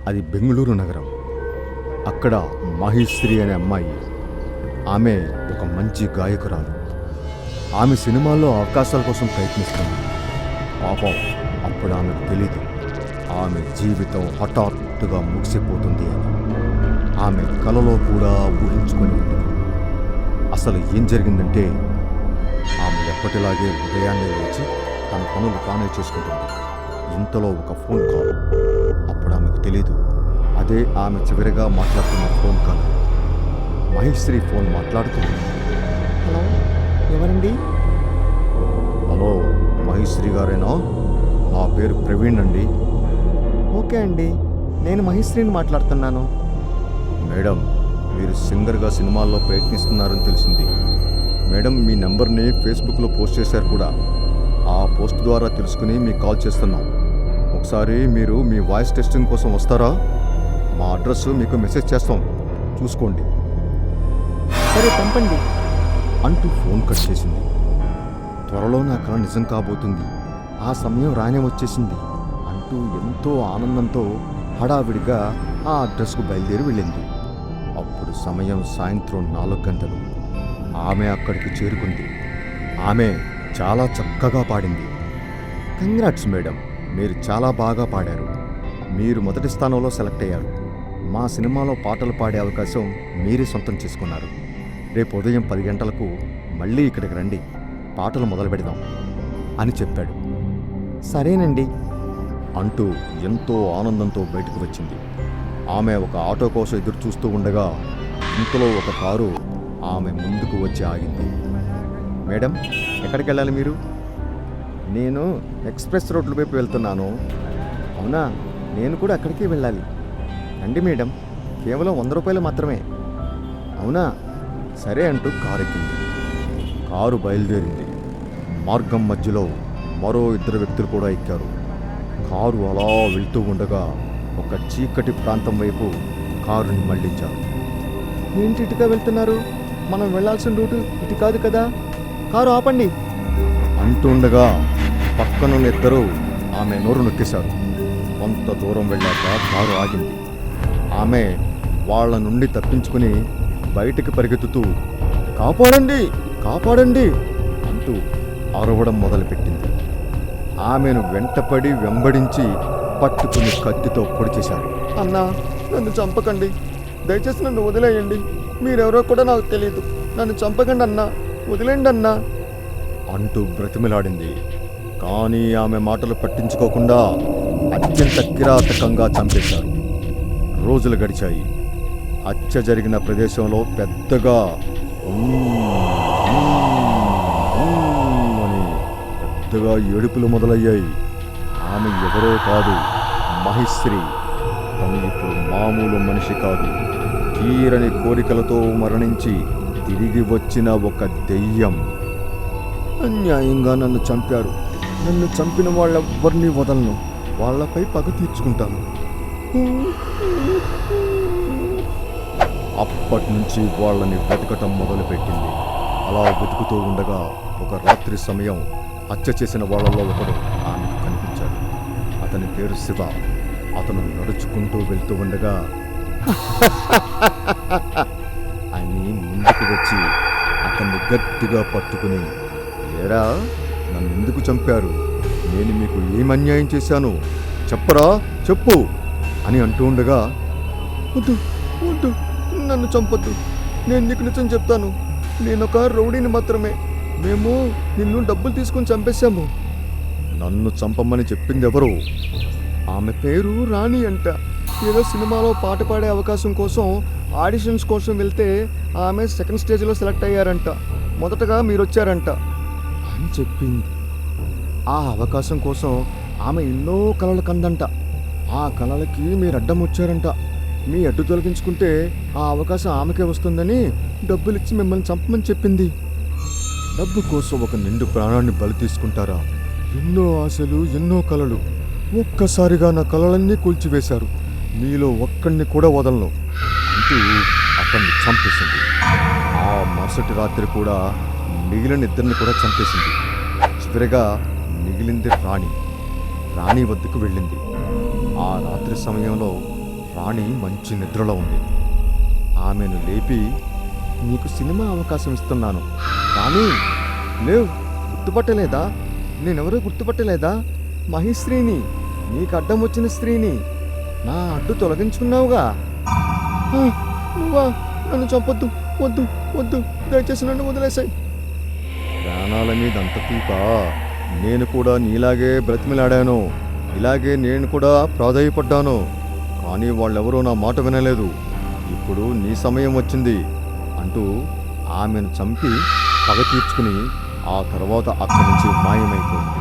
అది బెంగళూరు నగరం. అక్కడ మహిశ్రీ అనే అమ్మాయి. ఆమె ఒక మంచి గాయకురాలు. ఆమె సినిమాల్లో అవకాశాల కోసం ప్రయత్నిస్తుంది. పాపం అప్పుడు ఆమెకు తెలీదు ఆమె జీవితం హఠాత్తుగా ముగిసిపోతుంది అని. ఆమె కలలో కూడా ఊహించుకొని ఉండదు. అసలు ఏం జరిగిందంటే, ఆమె ఎప్పటిలాగే ఉదయాన్నే లేచి తన పనులు తానే చేసుకుంటుంది. ఇంతలో ఒక ఫోన్ కాల్. అప్పుడు ఆమెకు తెలీదు అదే ఆమె చివరిగా మాట్లాడుతున్న ఫోన్ కాల్. మహేశ్రీ ఫోన్ మాట్లాడుతుంది. హలో, ఎవరండి? హలో, మహేశ్రీ గారేనా? నా పేరు ప్రవీణ్ అండి. ఓకే అండి, నేను మహిశ్రీని మాట్లాడుతున్నాను. మేడం, మీరు సింగర్గా సినిమాల్లో ప్రయత్నిస్తున్నారని తెలిసింది. మేడం, మీ నెంబర్ని ఫేస్బుక్లో పోస్ట్ చేశారు కూడా. ఆ పోస్ట్ ద్వారా తెలుసుకుని మీకు కాల్ చేస్తున్నాం. ఒకసారి మీరు మీ వాయిస్ టెస్టింగ్ కోసం వస్తారా? మా అడ్రస్ మీకు మెసేజ్ చేస్తాం, చూసుకోండి సరే, పంపండి అంటూ ఫోన్ కట్ చేసింది. త్వరలో నా కళ నిజం కాబోతుంది, ఆ సమయం రానే వచ్చేసింది అంటూ ఎంతో ఆనందంతో హడావిడిగా ఆ అడ్రస్కు బయలుదేరి వెళ్ళింది. అప్పుడు సమయం సాయంత్రం 4 గంటలు. ఆమె అక్కడికి చేరుకుంది. ఆమె చాలా చక్కగా పాడింది. కంగ్రాట్స్ మేడం, మీరు చాలా బాగా పాడారు. మీరు మొదటి స్థానంలో సెలెక్ట్ అయ్యారు. మా సినిమాలో పాటలు పాడే అవకాశం మీరే సొంతం చేసుకున్నారు. రేపు ఉదయం 10 గంటలకు మళ్ళీ ఇక్కడికి రండి, పాటలు మొదలు పెడదాం అని చెప్పాడు. సరేనండి అంటూ ఎంతో ఆనందంతో బయటకు వచ్చింది. ఆమె ఒక ఆటో కోసం ఎదురు చూస్తూ ఉండగా ఇంతలో ఒక కారు ఆమె ముందుకు వచ్చి ఆగింది. మేడం, ఎక్కడికి వెళ్ళాలి మీరు? నేను ఎక్స్ప్రెస్ రోడ్ల వైపు వెళ్తున్నాను. అవునా, నేను కూడా అక్కడికి వెళ్ళాలి. రండి మేడం, కేవలం 100 రూపాయలు మాత్రమే. అవునా, సరే అంటూ కారు ఎక్కింది. కారు బయలుదేరింది. మార్గం మధ్యలో మరో 2 వ్యక్తులు కూడా ఎక్కారు. కారు అలా వెళ్తూ ఉండగా ఒక చీకటి ప్రాంతం వైపు కారుని మళ్లించారు. ఏంటి ఇటుగా వెళ్తున్నారు? మనం వెళ్ళాల్సిన రూటు ఇటు కాదు కదా, కారు ఆపండి అంటుండగా పక్కనున్న 2 ఆమె నోరు నొక్కేశారు. కొంత దూరం వెళ్ళాక కారు ఆగింది. ఆమె వాళ్ళ నుండి తప్పించుకుని బయటికి పరిగెత్తుతూ కాపాడండి, కాపాడండి అంటూ అరవడం మొదలుపెట్టింది. ఆమెను వెంటపడి వెంబడించి పట్టుకుని కత్తితో పొడి చేశారు. అన్నా, నన్ను చంపకండి, దయచేసి నన్ను వదిలేయండి. మీరెవరో కూడా నాకు తెలియదు, నన్ను చంపకండి అన్నా, వదిలేండి అన్నా అంటూ బ్రతిమిలాడింది. కానీ ఆమె మాటలు పట్టించుకోకుండా అత్యంత కిరాతకంగా చంపేశారు. రోజులు గడిచాయి. హత్య జరిగిన ప్రదేశంలో పెద్దగా అని పెద్దగా ఏడుపులు మొదలయ్యాయి. ఆమె ఎవరో కాదు, మహిశ్రీ. తను ఇప్పుడు మామూలు మనిషి కాదు, తీరని కోరికలతో మరణించి తిరిగి వచ్చిన ఒక దెయ్యం. అన్యాయంగా నన్ను చంపారు. నన్ను చంపిన వాళ్ళెవ్వరినీ వదలను, వాళ్ళపై పగ తీర్చుకుంటాను. అప్పటి నుంచి వాళ్ళని వెతకటం మొదలుపెట్టింది. అలా వెతుకుతూ ఉండగా ఒక రాత్రి సమయం హత్య చేసిన వాళ్ళలో ఒకడు ఆమెకు కనిపించాడు. అతని పేరు శివ. అతను నడుచుకుంటూ వెళ్తూ ఉండగా అని ముందుకు వచ్చి అతన్ని గట్టిగా పట్టుకుని, ఏరా, నన్ను ఎందుకు చంపారు? నేను మీకు ఏం అన్యాయం చేశాను? చెప్పరా, చెప్పు అని అంటూ ఉండగా, వద్దు వద్దు, నన్ను చంపొద్దు, నేను నీకు నిజం చెప్తాను. నేనొక రౌడీని మాత్రమే. మేము నిన్ను డబ్బులు తీసుకుని చంపేశాము. నన్ను చంపమని చెప్పింది ఎవరు? ఆమె పేరు రాణి అంట. ఏదో సినిమాలో పాట పాడే అవకాశం కోసం ఆడిషన్స్ కోసం వెళ్తే ఆమె సెకండ్ స్టేజ్లో సెలెక్ట్ అయ్యారంట. మొదటగా మీరు వచ్చారంట అని చెప్పింది. ఆ అవకాశం కోసం ఆమె ఎన్నో కలలు కందంట. ఆ కలలకి మీరు అడ్డం వచ్చారంట. మీ అడ్డు తొలగించుకుంటే ఆ అవకాశం ఆమెకే వస్తుందని డబ్బులిచ్చి మిమ్మల్ని చంపమని చెప్పింది. డబ్బు కోసం ఒక నిండు ప్రాణాన్ని బలి తీసుకుంటారా? ఎన్నో ఆశలు, ఎన్నో కలలు. ఒక్కసారిగా నా కలలన్నీ కూల్చివేశారు. మీలో ఒక్కడిని కూడా వదలను అంటూ అతన్ని చంపేసింది. ఆ మరుసటి రాత్రి కూడా మిగిలిన 2 కూడా చంపేసింది. చివరిగా మిగిలింది రాణి. రాణి వద్దకు వెళ్ళింది. ఆ రాత్రి సమయంలో రాణి మంచి నిద్రలో ఉంది. ఆమెను లేపి, నీకు సినిమా అవకాశం ఇస్తున్నాను కానీ లేవు, గుర్తుపట్టలేదా? నేనెవరో గుర్తుపట్టలేదా? మహిశ్రీని, నీకు అడ్డం వచ్చిన స్త్రీని. నా అడ్డు తొలగించుకున్నావుగా. ఆ, నువ్వా? నన్ను చంపొద్దు, వద్దు వద్దు, దయచేసి నన్ను వదిలేసాయి. ప్రాణాల మీద అంత తీప. నేను కూడా నీలాగే బ్రతిమిలాడాను, ఇలాగే నేను కూడా ప్రాధాయపడ్డాను. కానీ వాళ్ళెవరూ నా మాట వినలేదు. ఇప్పుడు నీ సమయం వచ్చింది అంటూ ఆమెను చంపి పగ తీర్చుకుని ఆ తర్వాత అక్కడి నుంచి మాయమైపోయింది.